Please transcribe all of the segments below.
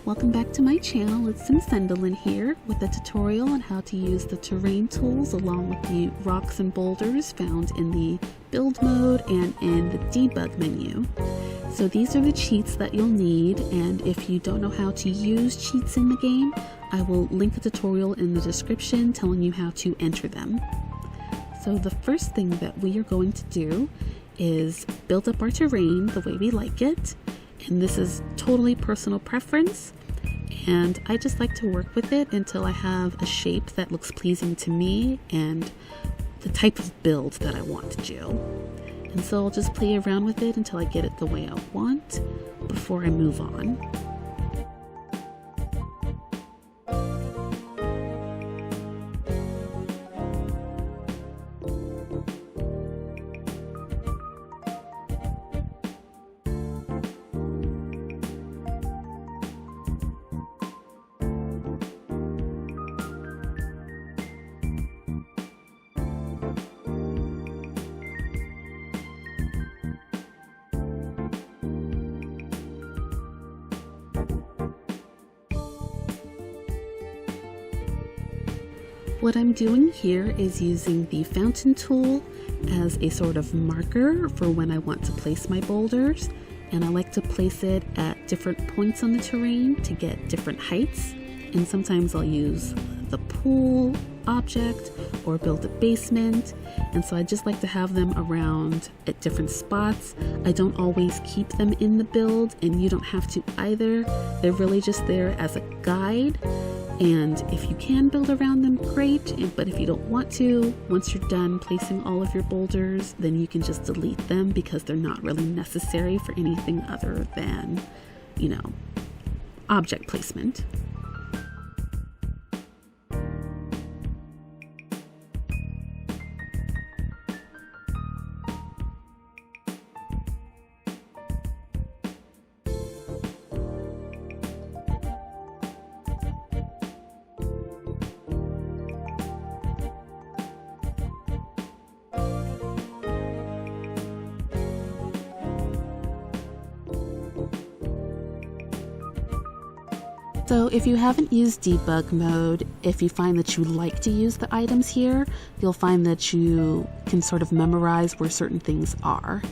welcome back to my channel. It's Sendillin here with a tutorial on how to use the terrain tools along with the rocks and boulders found in the build mode and in the debug menu. So these are the cheats that you'll need, and if you don't know how to use cheats in the game, I will link a tutorial in the description telling you how to enter them. So the first thing that we are going to do is build up our terrain the way we like it. And this is totally personal preference, and I just like to work with it until I have a shape that looks pleasing to me and the type of build that I want to do. And so I'll just play around with it until I get it the way I want before I move on. What I'm doing here is using the fountain tool as a sort of marker for when I want to place my boulders, and I like to place it at different points on the terrain to get different heights. And sometimes I'll use the pool object or build a basement, and so I just like to have them around at different spots. I don't always keep them in the build, and you don't have to either. They're really just there as a guide. And if you can build around them, great, but if you don't want to, once you're done placing all of your boulders, then you can just delete them because they're not really necessary for anything other than, object placement. So if you haven't used debug mode, if you find that you like to use the items here, you'll find that you can sort of memorize where certain things are.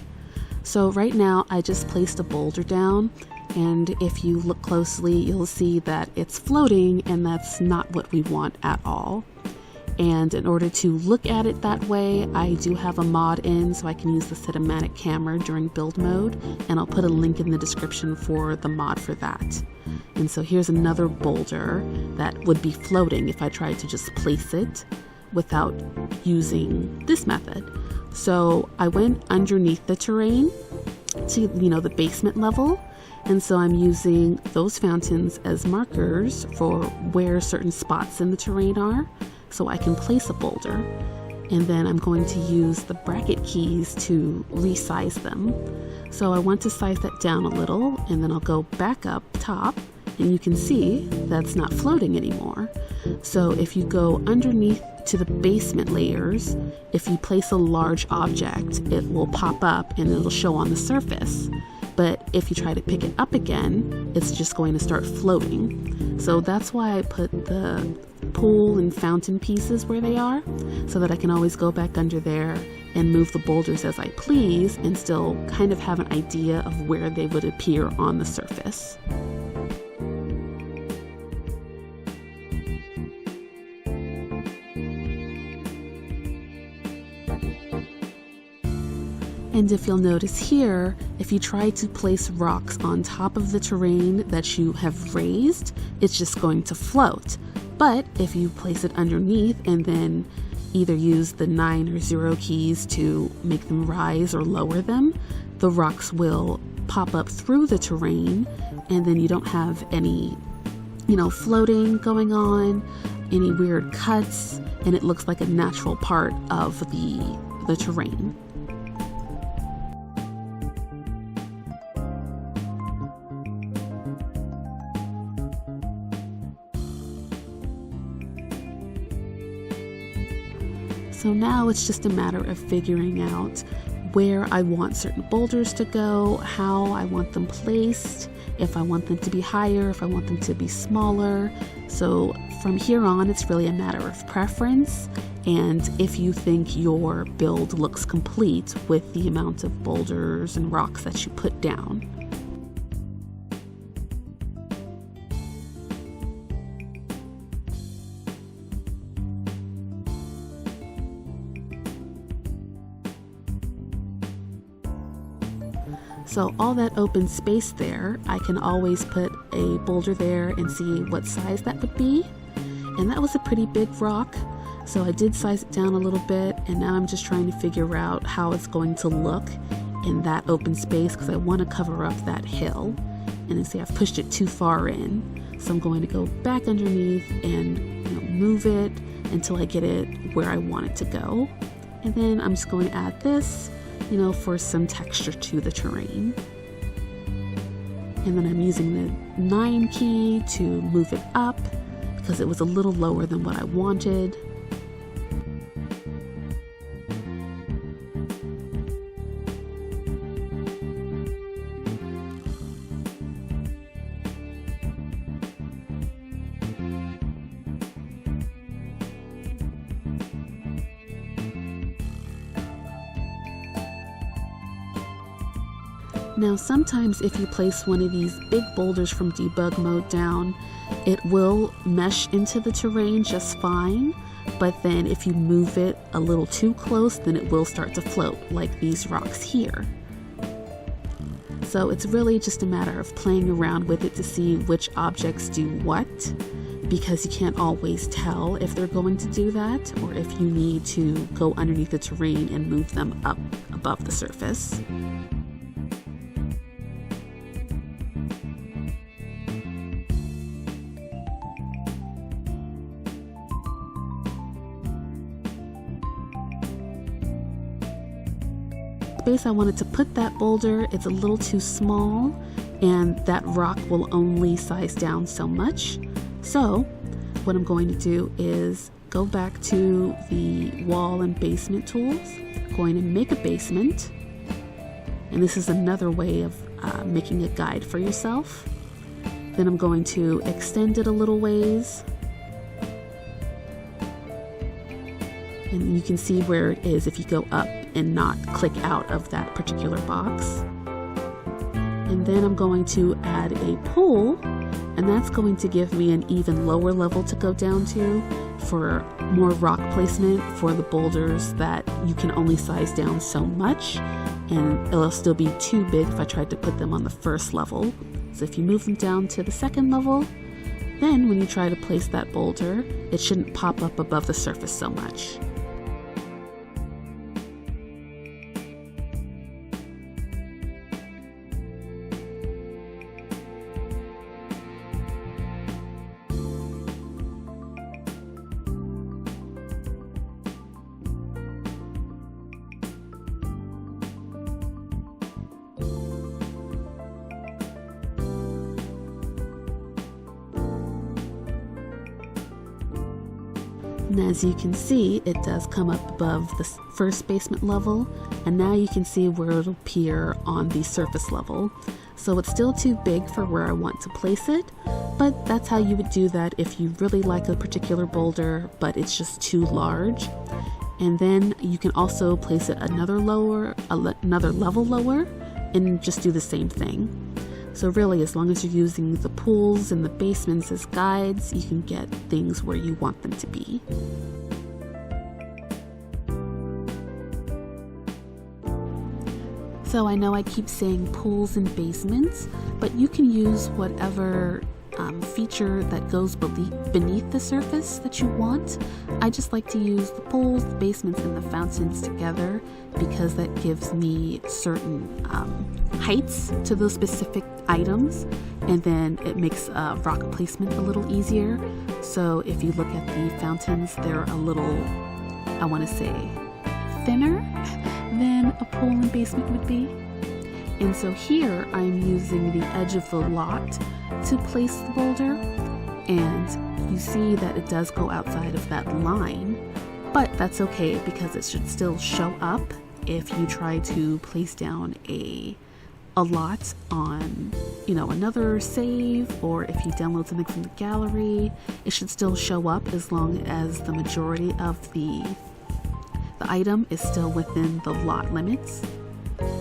So right now I just placed a boulder down, and if you look closely you'll see that it's floating, and that's not what we want at all. And in order to look at it that way, I do have a mod in so I can use the cinematic camera during build mode, and I'll put a link in the description for the mod for that. And so here's another boulder that would be floating if I tried to just place it without using this method. So I went underneath the terrain to, the basement level, and so I'm using those fountains as markers for where certain spots in the terrain are, so I can place a boulder. And then I'm going to use the bracket keys to resize them. So I want to size that down a little, and then I'll go back up top, and you can see that's not floating anymore. So if you go underneath to the basement layers, if you place a large object, it will pop up and it'll show on the surface. But if you try to pick it up again, it's just going to start floating. So that's why I put the pool and fountain pieces where they are, so that I can always go back under there and move the boulders as I please and still kind of have an idea of where they would appear on the surface. And if you'll notice here, if you try to place rocks on top of the terrain that you have raised, it's just going to float. But if you place it underneath and then either use the 9 or 0 keys to make them rise or lower them, the rocks will pop up through the terrain, and then you don't have any, floating going on, any weird cuts, and it looks like a natural part of the terrain. So now it's just a matter of figuring out where I want certain boulders to go, how I want them placed, if I want them to be higher, if I want them to be smaller. So from here on, it's really a matter of preference, and if you think your build looks complete with the amount of boulders and rocks that you put down. So all that open space there, I can always put a boulder there and see what size that would be. And that was a pretty big rock, so I did size it down a little bit, and now I'm just trying to figure out how it's going to look in that open space because I want to cover up that hill. And you see I've pushed it too far in, so I'm going to go back underneath and move it until I get it where I want it to go. And then I'm just going to add this, for some texture to the terrain. And then I'm using the 9 key to move it up because it was a little lower than what I wanted. Now sometimes if you place one of these big boulders from debug mode down, it will mesh into the terrain just fine, but then if you move it a little too close, then it will start to float like these rocks here. So it's really just a matter of playing around with it to see which objects do what, because you can't always tell if they're going to do that or if you need to go underneath the terrain and move them up above the surface. Space I wanted to put that boulder, it's a little too small, and that rock will only size down so much. So what I'm going to do is go back to the wall and basement tools, going to make a basement, and this is another way of making a guide for yourself. Then I'm going to extend it a little ways, and you can see where it is if you go up and not click out of that particular box. And then I'm going to add a pool, and that's going to give me an even lower level to go down to for more rock placement for the boulders that you can only size down so much, and it'll still be too big if I tried to put them on the first level. So if you move them down to the second level, then when you try to place that boulder, it shouldn't pop up above the surface so much. And as you can see, it does come up above the first basement level, and now you can see where it'll appear on the surface level. So it's still too big for where I want to place it, but that's how you would do that if you really like a particular boulder, but it's just too large. And then you can also place it another level lower, and just do the same thing. So really, as long as you're using the pools and the basements as guides, you can get things where you want them to be. So I know I keep saying pools and basements, but you can use whatever feature that goes beneath the surface that you want. I just like to use the pools, the basements, and the fountains together because that gives me certain heights to those specific items, and then it makes rock placement a little easier. So if you look at the fountains, they're a little, I want to say, thinner than a pool and basement would be. And so here I'm using the edge of the lot to place the boulder, and you see that it does go outside of that line, but that's okay because it should still show up if you try to place down a lot on, another save, or if you download something from the gallery, it should still show up as long as the majority of the item is still within the lot limits,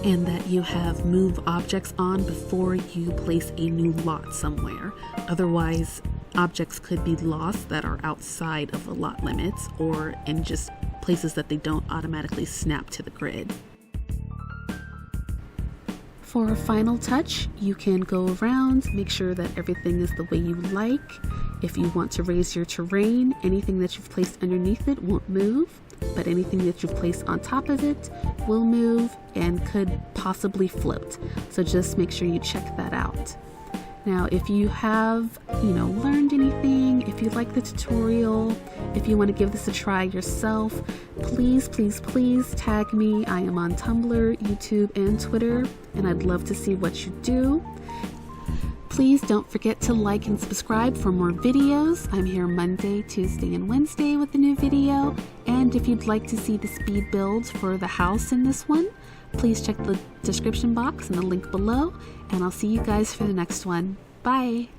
and that you have move objects on before you place a new lot somewhere. Otherwise, objects could be lost that are outside of the lot limits or in just places that they don't automatically snap to the grid. For a final touch, you can go around, make sure that everything is the way you like. If you want to raise your terrain, anything that you've placed underneath it won't move, but anything that you've placed on top of it will move and could possibly float. So just make sure you check that out. Now, if you have, learned anything, if you like the tutorial, if you want to give this a try yourself, please tag me. I am on Tumblr, YouTube, and Twitter, and I'd love to see what you do. Please don't forget to like and subscribe for more videos. I'm here Monday, Tuesday, and Wednesday with a new video. And if you'd like to see the speed builds for the house in this one, please check the description box and the link below. And I'll see you guys for the next one. Bye!